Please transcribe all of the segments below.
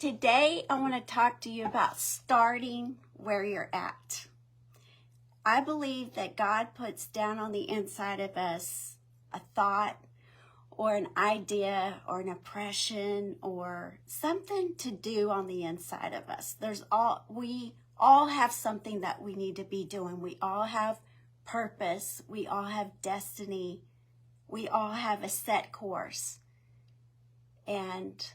Today, I want to talk to you about starting where you're at. I believe that God puts down on the inside of us a thought or an idea or an impression or something to do on the inside of us. We all have something that we need to be doing. We all have purpose. We all have destiny. We all have a set course. And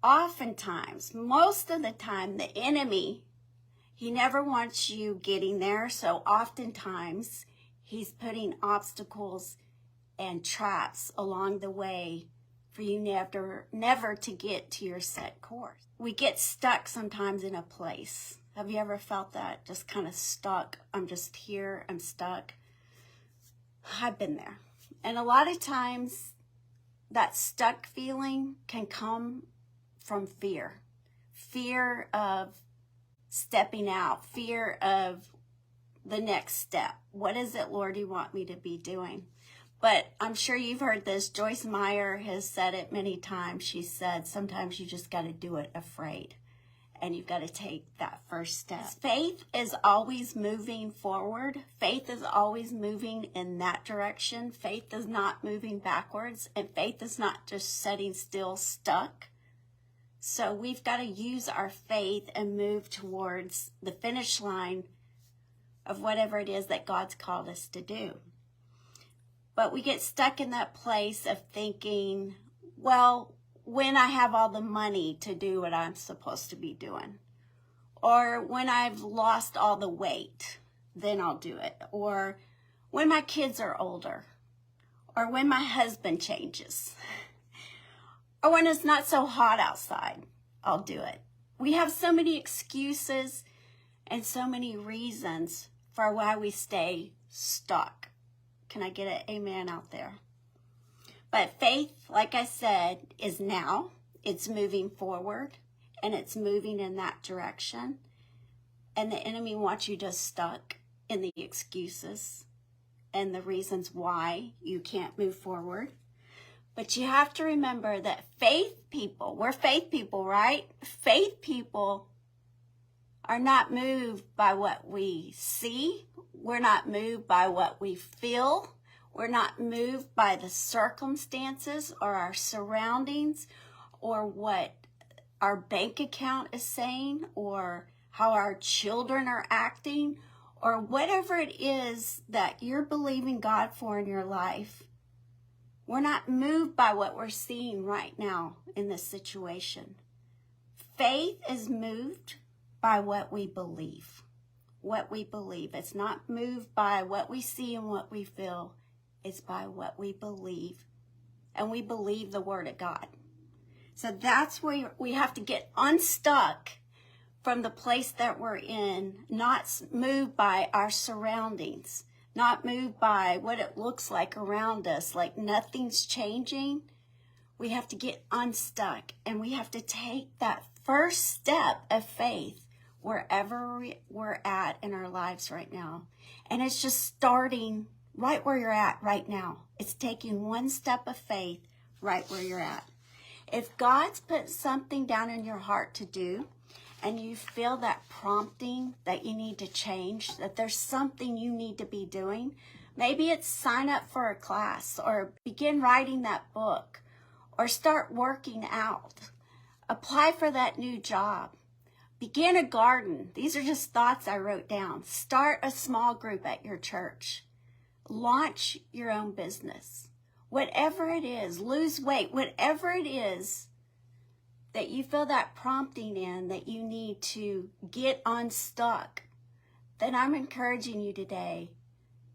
oftentimes, most of the time, the enemy, he never wants you getting there. So oftentimes, he's putting obstacles and traps along the way for you never to get to your set course. We get stuck sometimes in a place. Have you ever felt that? Just kind of stuck. I'm just here. I'm stuck. I've been there. And a lot of times, that stuck feeling can come from fear. Fear of stepping out. Fear of the next step. What is it, Lord, you want me to be doing? But I'm sure you've heard this. Joyce Meyer has said it many times. She said, sometimes you just got to do it afraid. And you've got to take that first step. Faith is always moving forward. Faith is always moving in that direction. Faith is not moving backwards. And faith is not just sitting still, stuck. So we've got to use our faith and move towards the finish line of whatever it is that God's called us to do. But we get stuck in that place of thinking, well, when I have all the money to do what I'm supposed to be doing, or when I've lost all the weight, then I'll do it, or when my kids are older, or when my husband changes, or when it's not so hot outside, I'll do it. We have so many excuses and so many reasons for why we stay stuck. Can I get an amen out there? But faith, like I said, is now. It's moving forward, and it's moving in that direction. And the enemy wants you just stuck in the excuses and the reasons why you can't move forward. But you have to remember that we're faith people, right? Faith people are not moved by what we see. We're not moved by what we feel. We're not moved by the circumstances or our surroundings or what our bank account is saying or how our children are acting or whatever it is that you're believing God for in your life. We're not moved by what we're seeing right now in this situation. Faith is moved by what we believe. What we believe. It's not moved by what we see and what we feel. It's by what we believe. And we believe the Word of God. So that's where we have to get unstuck from the place that we're in, not moved by our surroundings, not moved by what it looks like around us, like nothing's changing. We have to get unstuck, and we have to take that first step of faith wherever we're at in our lives right now. And it's just starting right where you're at right now. It's taking one step of faith right where you're at. If God's put something down in your heart to do, and you feel that prompting that you need to change, that there's something you need to be doing, maybe it's sign up for a class, or begin writing that book, or start working out, apply for that new job, begin a garden. These are just thoughts I wrote down. Start a small group at your church. Launch your own business. Whatever it is, lose weight, whatever it is that you feel that prompting in, that you need to get unstuck, then I'm encouraging you today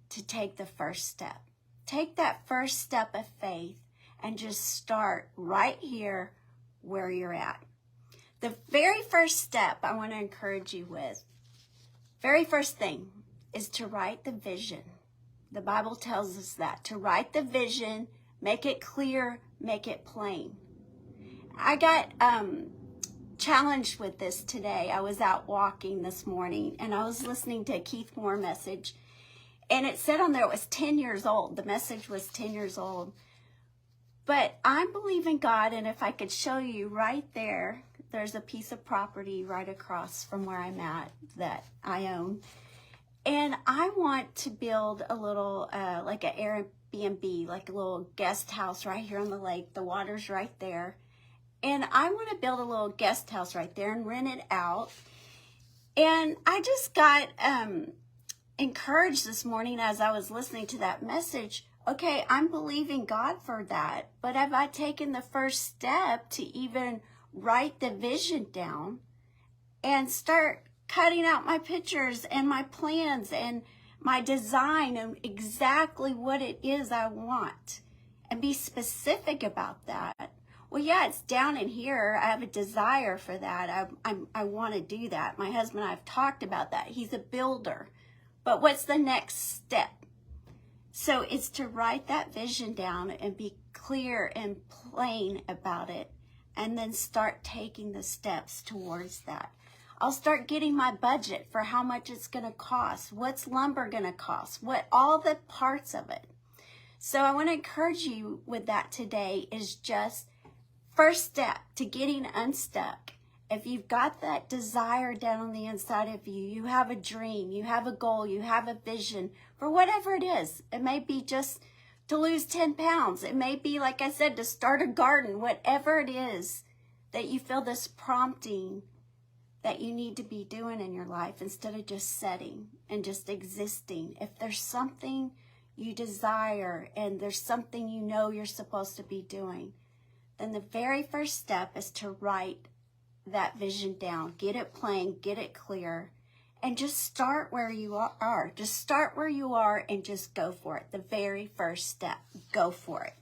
to take the first step. Take that first step of faith and just start right here where you're at. The very first step I want to encourage you with, very first thing, is to write the vision. The Bible tells us that, to write the vision, make it clear, make it plain. I got challenged with this today. I was out walking this morning, and I was listening to a Keith Moore message, and it said on there it was 10 years old. The message was 10 years old. But I'm believing God, and if I could show you right there, There's a piece of property right across from where I'm at that I own. And I want to build a little, like an Airbnb, like a little guest house right here on the lake. The water's right there. And I want to build a little guest house right there and rent it out. And I just got encouraged this morning as I was listening to that message. Okay, I'm believing God for that. But have I taken the first step to even write the vision down and start cutting out my pictures and my plans and my design and exactly what it is I want, and be specific about that? Well, yeah, it's down in here. I have a desire for that. I want to do that. My husband and I have talked about that. He's a builder. But what's the next step? So it's to write that vision down and be clear and plain about it, and then start taking the steps towards that. I'll start getting my budget for how much it's going to cost. What's lumber going to cost? What, all the parts of it. So I want to encourage you with that today is just first step to getting unstuck. If you've got that desire down on the inside of you, you have a dream, you have a goal, you have a vision for whatever it is. It may be just to lose 10 pounds. It may be, like I said, to start a garden, whatever it is that you feel this prompting that you need to be doing in your life instead of just setting and just existing. If there's something you desire and there's something you know you're supposed to be doing, then the very first step is to write that vision down. Get it plain, get it clear, and just start where you are. Just start where you are and just go for it. The very first step, go for it.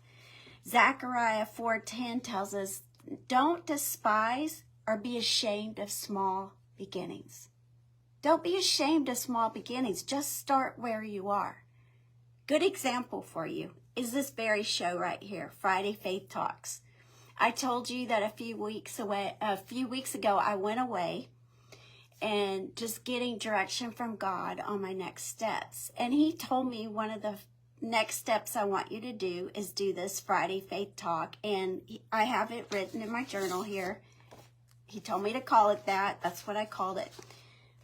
Zechariah 4:10 tells us, don't despise or be ashamed of small beginnings. Don't be ashamed of small beginnings. Just start where you are. Good example for you is this very show right here, Friday Faith Talks. I told you that a few weeks ago, I went away and just getting direction from God on my next steps. And he told me one of the next steps I want you to do is do this Friday Faith Talk. And I have it written in my journal here. He told me to call it that. That's what I called it.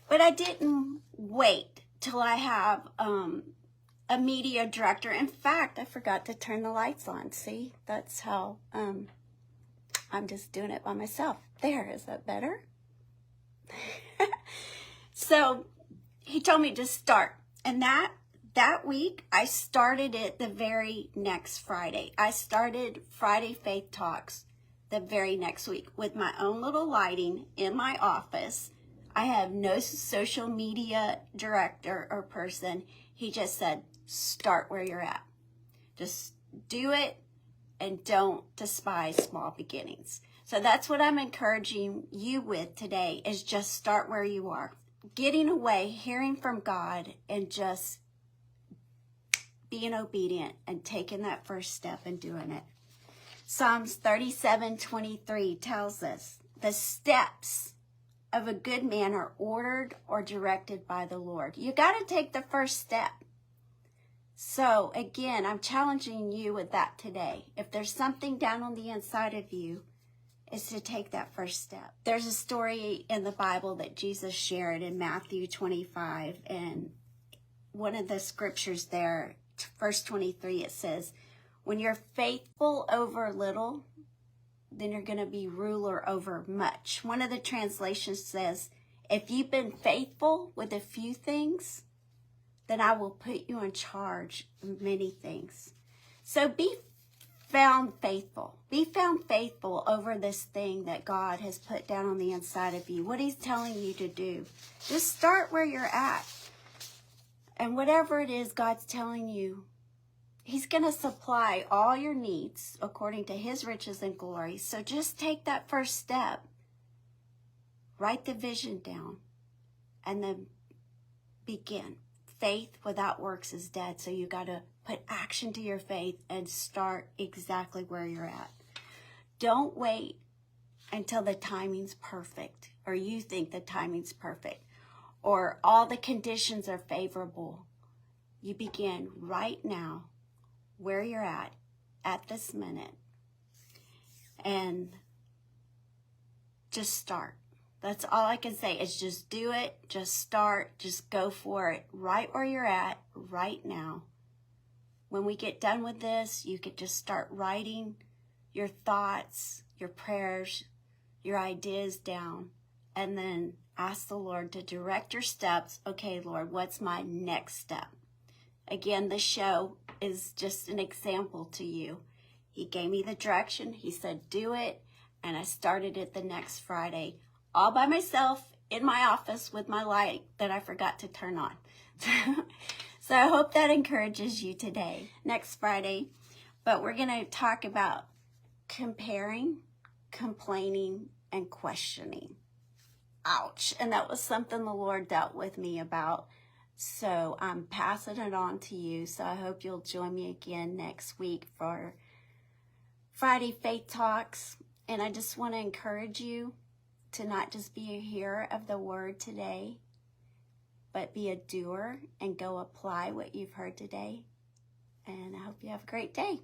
But I didn't wait till I have a media director. In fact, I forgot to turn the lights on. See, that's how I'm just doing it by myself. There, is that better? So he told me to start. And that week, I started it the very next Friday. I started Friday Faith Talks the very next week with my own little lighting in my office. I have no social media director or person. He just said, start where you're at. Just do it and don't despise small beginnings. So that's what I'm encouraging you with today is just start where you are. Getting away, hearing from God, and just being obedient and taking that first step and doing it. Psalms 37:23 tells us, the steps of a good man are ordered or directed by the Lord. You got to take the first step. So again, I'm challenging you with that today. If there's something down on the inside of you, is to take that first step. There's a story in the Bible that Jesus shared in Matthew 25, and one of the scriptures there, verse 23, it says, when you're faithful over little, then you're going to be ruler over much. One of the translations says, if you've been faithful with a few things, then I will put you in charge of many things. So be found faithful. Be found faithful over this thing that God has put down on the inside of you, what he's telling you to do. Just start where you're at. And whatever it is God's telling you, he's going to supply all your needs according to his riches and glory. So just take that first step. Write the vision down and then begin. Faith without works is dead. So you got to put action to your faith and start exactly where you're at. Don't wait until the timing's perfect, or you think the timing's perfect, or all the conditions are favorable. You begin right now where you're at this minute, and just start. That's all I can say is just do it, just start, just go for it right where you're at right now. When we get done with this, you could just start writing your thoughts, your prayers, your ideas down, and then ask the Lord to direct your steps. Okay, Lord, what's my next step? Again, the show is just an example to you. He gave me the direction. He said, do it. And I started it the next Friday, all by myself in my office with my light that I forgot to turn on. So I hope that encourages you today, next Friday. But we're going to talk about comparing, complaining, and questioning. Ouch. And that was something the Lord dealt with me about. So I'm passing it on to you. So I hope you'll join me again next week for Friday Faith Talks. And I just want to encourage you to not just be a hearer of the word today, but be a doer and go apply what you've heard today. And I hope you have a great day.